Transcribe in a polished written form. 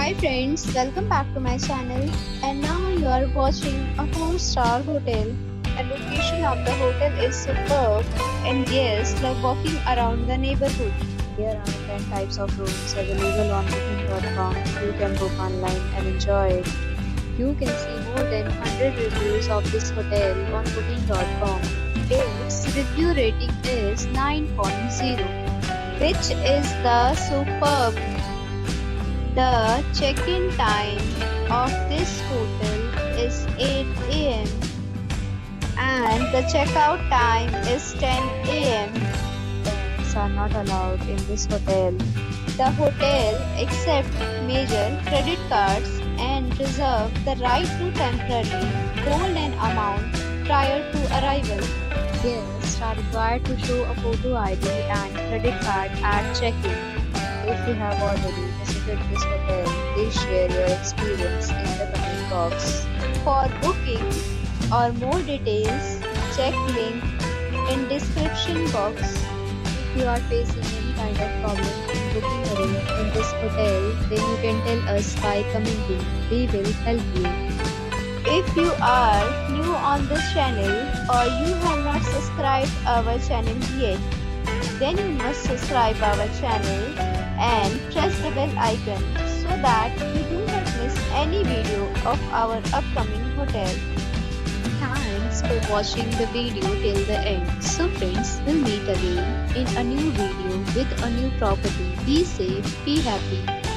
Hi friends, welcome back to my channel. And now you are watching a 4-star hotel. The location of the hotel is superb and guests love walking around the neighborhood. There are 10 types of rooms available on booking.com. You can book online and enjoy it. You can see more than 100 reviews of this hotel on booking.com. Its review rating is 9.0, which is the superb. The check-in time of this hotel is 8 a.m. and the checkout time is 10 a.m. Pets are not allowed in this hotel. The hotel accepts major credit cards and reserves the right to temporarily hold an amount prior to arrival. Guests are required to show a photo ID and credit card at check-in. If you have already visited this hotel, please share your experience in the comment box. For booking or more details, check link in description box. If you are facing any kind of problem in booking a room in this hotel, then you can tell us by commenting. We will help you. If you are new on this channel or you have not subscribed our channel yet, then you must subscribe our channel and press the bell icon so that you do not miss any video of our upcoming hotel. Thanks for watching the video till the end. So friends, we'll meet again in a new video with a new property. Be safe, be happy.